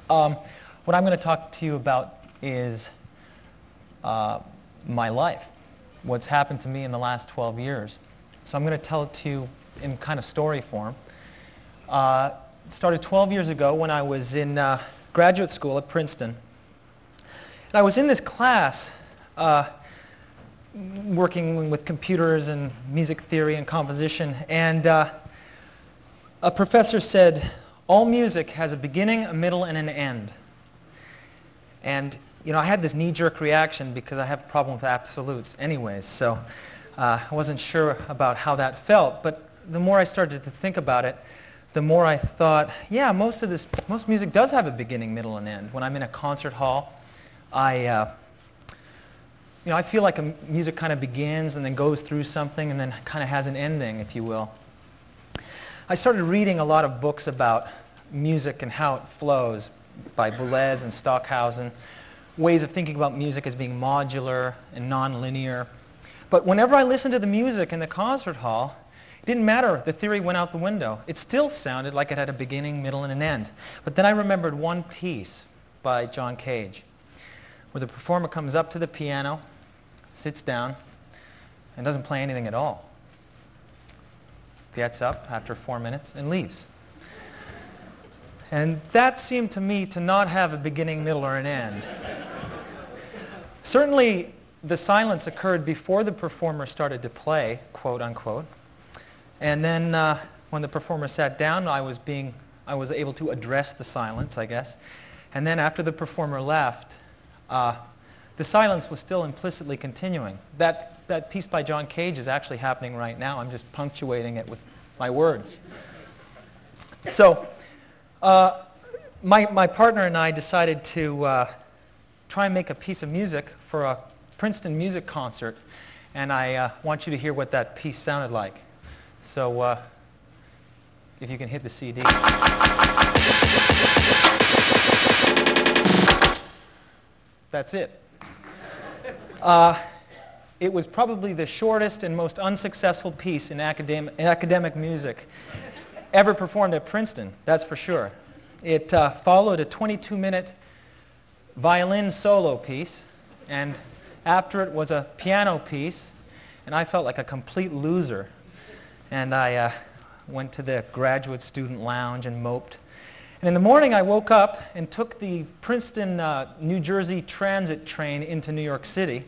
What I'm going to talk to you about is my life, what's happened to me in the last 12 years. So I'm going to tell it to you in kind of story form. It started 12 years ago when I was in graduate school at Princeton. And I was in this class working with computers and music theory and composition, and a professor said, all music has a beginning, a middle, and an end. And I had this knee-jerk reaction because I have a problem with absolutes anyways, so I wasn't sure about how that felt. But the more I started to think about it, the more I thought, yeah, most music does have a beginning, middle, and end. When I'm in a concert hall, I feel like music kind of begins and then goes through something and then kind of has an ending, if you will. I started reading a lot of books about music and how it flows by Boulez and Stockhausen, ways of thinking about music as being modular and non-linear. But whenever I listened to the music in the concert hall, it didn't matter. The theory went out the window. It still sounded like it had a beginning, middle, and an end. But then I remembered one piece by John Cage, where the performer comes up to the piano, sits down, and doesn't play anything at all. Gets up after 4 minutes and leaves. And that seemed to me to not have a beginning, middle, or an end. Certainly, the silence occurred before the performer started to play, quote unquote. And then when the performer sat down, I was able to address the silence, I guess. And then after the performer left, the silence was still implicitly continuing. That piece by John Cage is actually happening right now. I'm just punctuating it with my words. So my partner and I decided to try and make a piece of music for a Princeton music concert. And I want you to hear what that piece sounded like. So if you can hit the CD. That's it. It was probably the shortest and most unsuccessful piece in academic music ever performed at Princeton, that's for sure. It followed a 22-minute violin solo piece, and after it was a piano piece, and I felt like a complete loser. And I went to the graduate student lounge and moped. And in the morning, I woke up and took the Princeton, New Jersey transit train into New York City.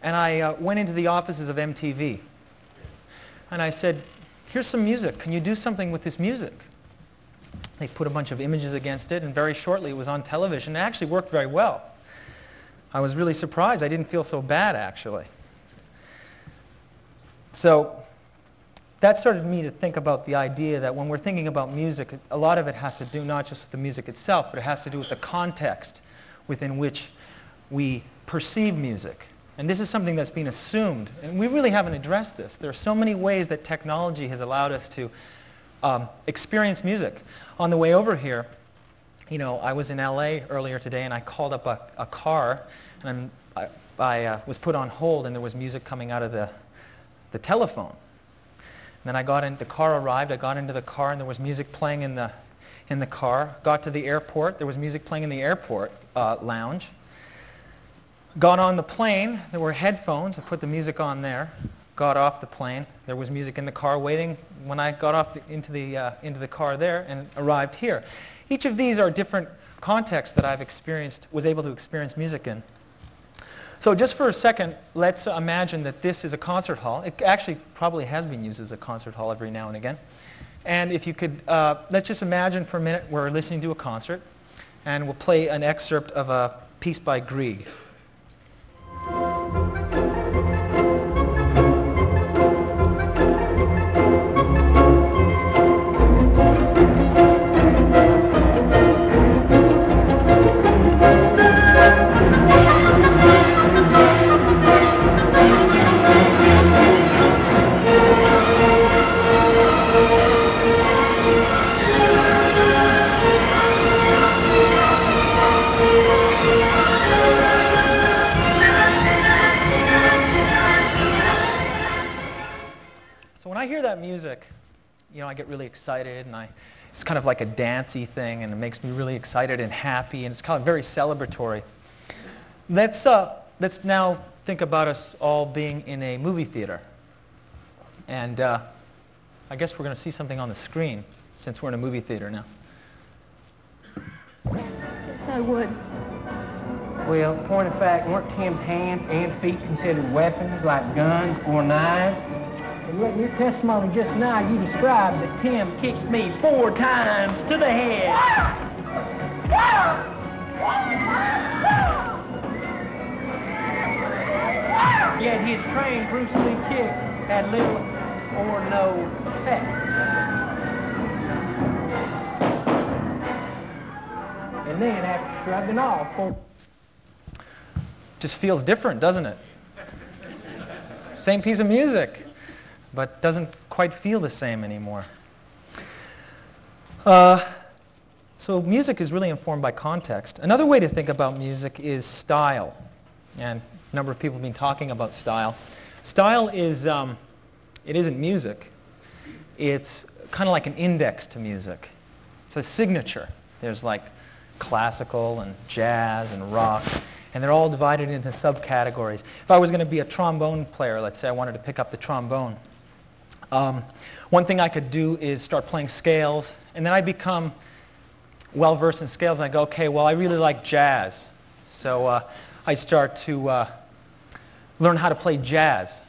And I went into the offices of MTV. And I said, here's some music. Can you do something with this music? They put a bunch of images against it, and very shortly it was on television. It actually worked very well. I was really surprised. I didn't feel so bad, actually. So that started me to think about the idea that when we're thinking about music, a lot of it has to do not just with the music itself, but it has to do with the context within which we perceive music. And this is something that's been assumed, and we really haven't addressed this. There are so many ways that technology has allowed us to experience music. On the way over here, I was in LA earlier today, and I called up a car, and I was put on hold, and there was music coming out of the telephone. And then the car arrived, I got into the car, and there was music playing in the car. Got to the airport, there was music playing in the airport lounge. Got on the plane, there were headphones, I put the music on there. Got off the plane, there was music in the car waiting when I got off into the car there and arrived here. Each of these are different contexts that was able to experience music in. So just for a second, let's imagine that this is a concert hall. It actually probably has been used as a concert hall every now and again. And if you could, let's just imagine for a minute we're listening to a concert, and we'll play an excerpt of a piece by Grieg. I hear that music, I get really excited, and It's kind of like a dancey thing, and it makes me really excited and happy, and it's kind of very celebratory. Let's now think about us all being in a movie theater. And I guess we're going to see something on the screen, since we're in a movie theater now. Yes, I would. Well, point of fact, weren't Tim's hands and feet considered weapons, like guns or knives? And yet in your testimony just now, you described that Tim kicked me 4 times to the head. Yet his trained Bruce Lee kicks had little or no effect. And then after shrugging off, Just feels different, doesn't it? Same piece of music, but doesn't quite feel the same anymore. So music is really informed by context. Another way to think about music is style. And a number of people have been talking about style. Style is, it isn't music. It's kind of like an index to music. It's a signature. There's like classical and jazz and rock, and they're all divided into subcategories. If I was going to be a trombone player, let's say I wanted to pick up the trombone, one thing I could do is start playing scales, and then I become well-versed in scales, and I go, okay, well, I really like jazz. So I start to learn how to play jazz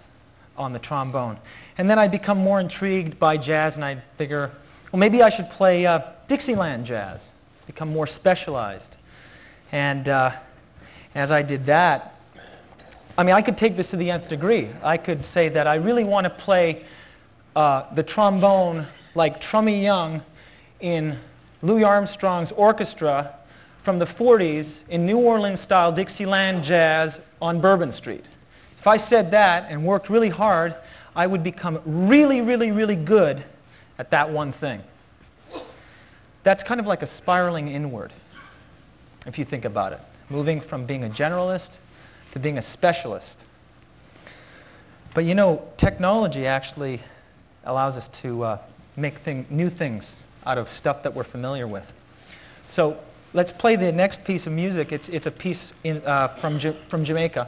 on the trombone. And then I become more intrigued by jazz, and I figure, well, maybe I should play Dixieland jazz, become more specialized. And as I did that, I mean, I could take this to the nth degree. I could say that I really want to play the trombone like Trummy Young in Louis Armstrong's orchestra from the 40s in New Orleans-style Dixieland jazz on Bourbon Street. If I said that and worked really hard, I would become really, really, really good at that one thing. That's kind of like a spiraling inward, if you think about it, moving from being a generalist to being a specialist. But you know, technology actually allows us to make new things out of stuff that we're familiar with. So let's play the next piece of music. It's a piece from Jamaica.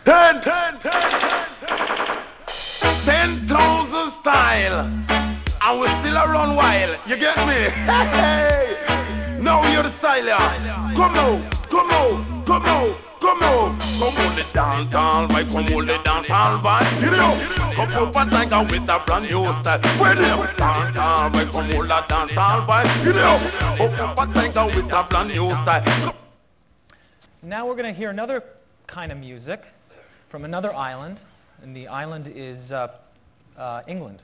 10,000 style, and we still around while. You get me? Hey, now you're the style, yeah. Come now, come now, come now, come now. Come on the downtown, right? Come on the downtown, right? You know, come up and take out with a brand new style. Where the downtown, right? Come on the downtown, right? You know, come up and take out with a brand new style. Now we're going to hear another kind of music from another island, and the island is England.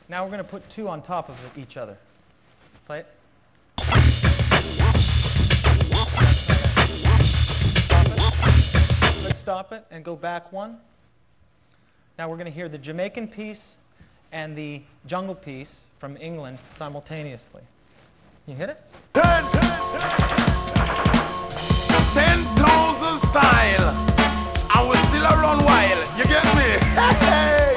Now we're going to put 2 on top of each other. Play it. Let's stop it and go back 1. Now we're going to hear the Jamaican piece and the jungle piece from England simultaneously. You hit it? 10,000 style, and we still around while. You get me? Hey,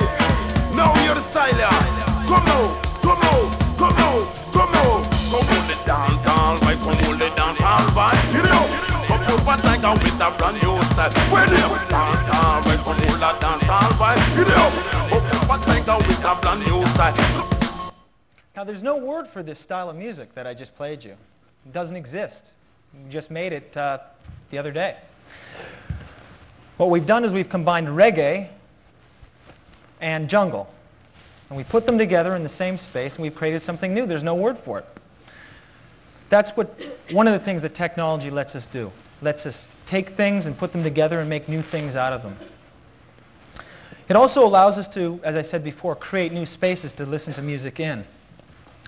now you're the style, yeah. Come now, come now, come now, come now. Come on the downtown, right? Come on the downtown, right? You know, come up and take out with a brand new style. When you downtown, right? Come on the downtown, right? You know, come up and take out with a brand new style. Now there's no word for this style of music that I just played you. It doesn't exist. We just made it the other day. What we've done is we've combined reggae and jungle. And we put them together in the same space, and we've created something new. There's no word for it. That's one of the things that technology lets us do. Lets us take things and put them together and make new things out of them. It also allows us to, as I said before, create new spaces to listen to music in.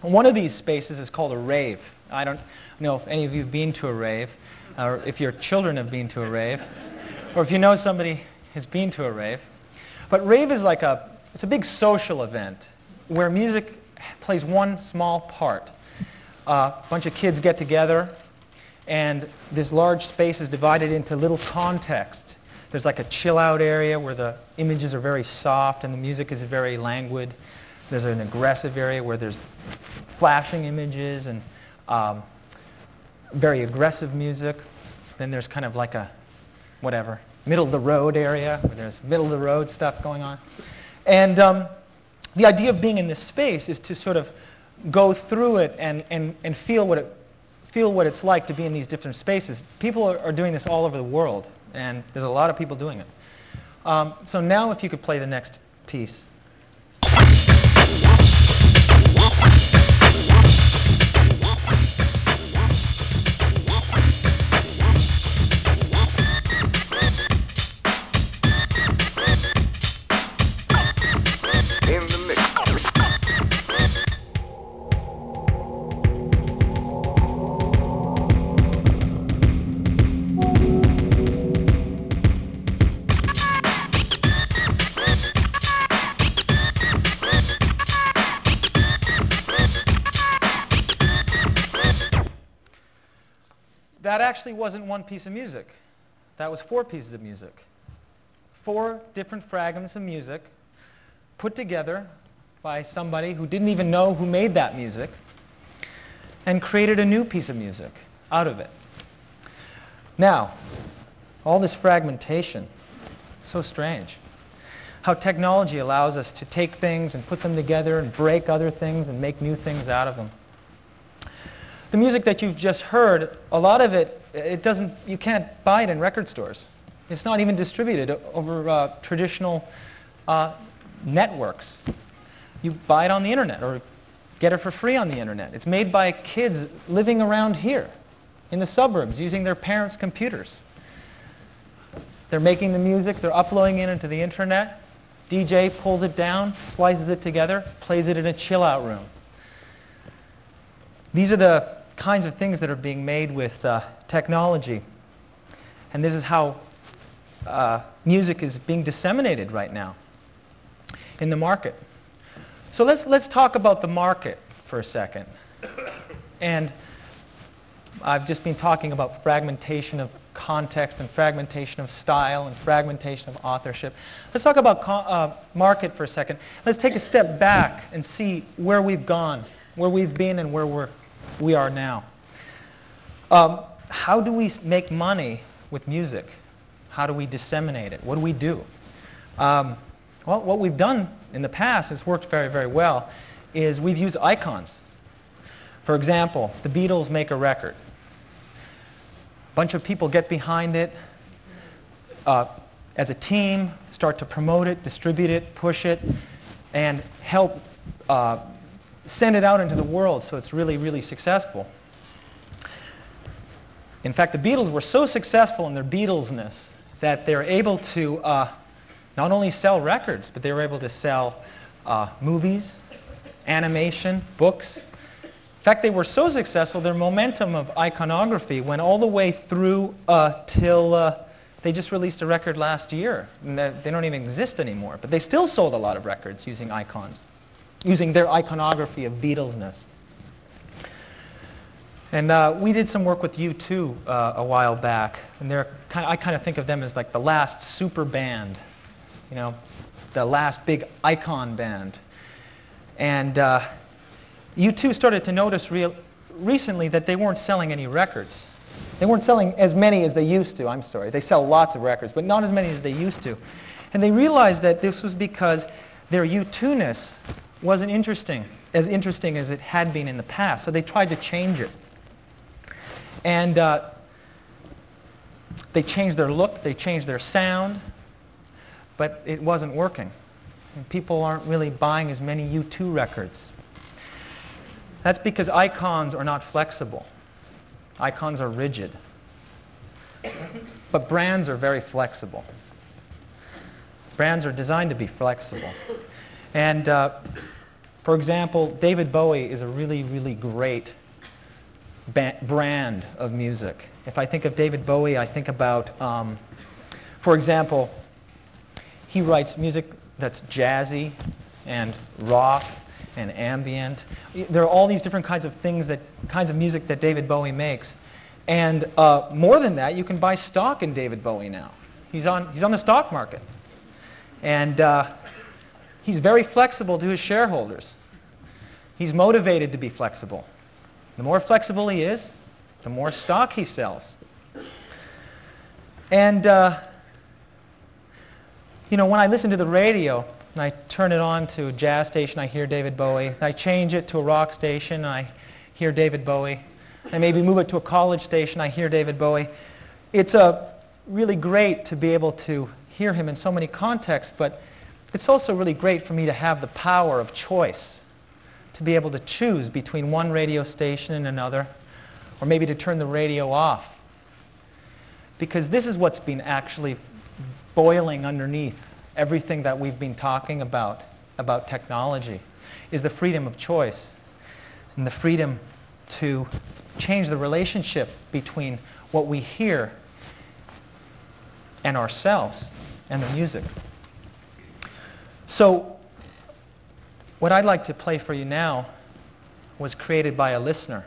And one of these spaces is called a rave. I don't know if any of you have been to a rave, or if your children have been to a rave, or if you know somebody has been to a rave. But rave is like it's a big social event where music plays one small part. A bunch of kids get together, and this large space is divided into little contexts. There's like a chill-out area where the images are very soft and the music is very languid. There's an aggressive area where there's flashing images and very aggressive music. Then there's kind of like a, whatever, middle-of-the-road area where there's middle-of-the-road stuff going on. And the idea of being in this space is to sort of go through it and feel what it's like to be in these different spaces. People are doing this all over the world, and there's a lot of people doing it. So now if you could play the next piece. That actually wasn't one piece of music. That was 4 pieces of music. 4 different fragments of music put together by somebody who didn't even know who made that music and created a new piece of music out of it. Now, all this fragmentation, so strange. How technology allows us to take things and put them together and break other things and make new things out of them. The music that you've just heard, a lot of it, you can't buy it in record stores. It's not even distributed over traditional networks. You buy it on the internet or get it for free on the internet. It's made by kids living around here in the suburbs using their parents' computers. They're making the music, they're uploading it into the internet. DJ pulls it down, slices it together, plays it in a chill-out room. These are the kinds of things that are being made with technology. And this is how music is being disseminated right now in the market. So let's talk about the market for a second. And I've just been talking about fragmentation of context and fragmentation of style and fragmentation of authorship. Let's talk about market for a second. Let's take a step back and see where we've gone, where we've been, and where we are now. How do we make money with music? How do we disseminate it? What do we do? Well, what we've done in the past has worked very, very well, is we've used icons. For example, the Beatles make a record. A bunch of people get behind it as a team, start to promote it, distribute it, push it, and help send it out into the world so it's really, really successful. In fact, the Beatles were so successful in their Beatlesness that they're able to not only sell records, but they were able to sell movies, animation, books. In fact, they were so successful, their momentum of iconography went all the way through till they just released a record last year. And they don't even exist anymore, but they still sold a lot of records using icons, using their iconography of Beatlesness. And we did some work with U2 a while back, and I kind of think of them as like the last super band, you know, the last big icon band. And U2 started to notice recently that they weren't selling any records. They weren't selling as many as they used to, I'm sorry. They sell lots of records, but not as many as they used to. And they realized that this was because their U2-ness wasn't as interesting as it had been in the past, so they tried to change it. And they changed their look, they changed their sound, but it wasn't working. And people aren't really buying as many U2 records. That's because icons are not flexible. Icons are rigid. But brands are very flexible. Brands are designed to be flexible. And for example, David Bowie is a really, really great brand of music. If I think of David Bowie, I think about, for example, he writes music that's jazzy and rock and ambient. There are all these different kinds of music that David Bowie makes. And more than that, you can buy stock in David Bowie now. He's on the stock market. And he's very flexible to his shareholders. He's motivated to be flexible. The more flexible he is, the more stock he sells. And you know, when I listen to the radio, and I turn it on to a jazz station, I hear David Bowie. I change it to a rock station, I hear David Bowie. I maybe move it to a college station, I hear David Bowie. It's really great to be able to hear him in so many contexts, but it's also really great for me to have the power of choice, to be able to choose between one radio station and another, or maybe to turn the radio off. Because this is what's been actually boiling underneath everything that we've been talking about technology, is the freedom of choice and the freedom to change the relationship between what we hear and ourselves and the music. So what I'd like to play for you now was created by a listener.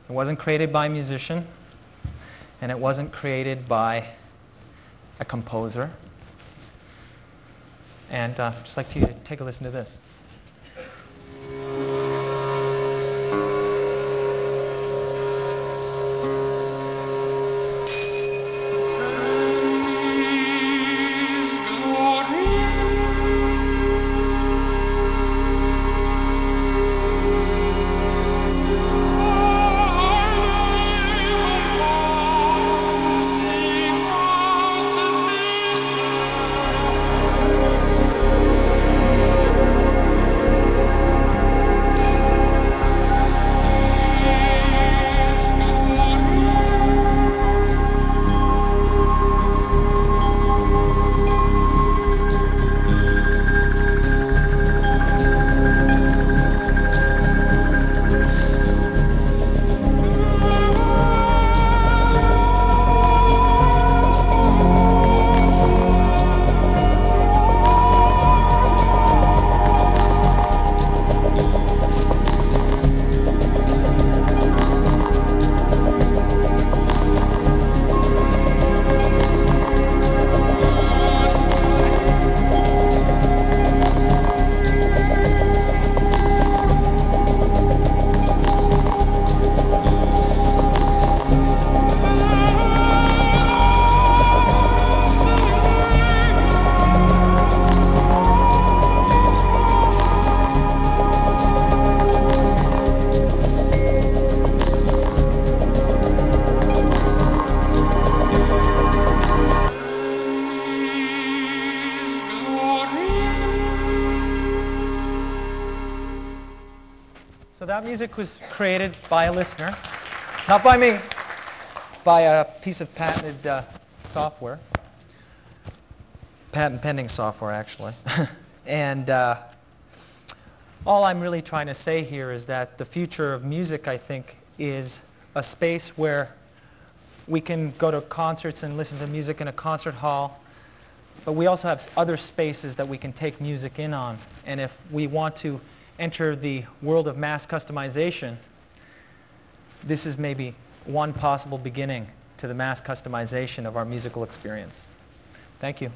It wasn't created by a musician, and it wasn't created by a composer. And I'd just like you to take a listen to this. So that music was created by a listener, not by me, by a piece of patented software, patent pending software actually. And all I'm really trying to say here is that the future of music, I think, is a space where we can go to concerts and listen to music in a concert hall, but we also have other spaces that we can take music in on. And if we want to enter the world of mass customization, this is maybe one possible beginning to the mass customization of our musical experience. Thank you.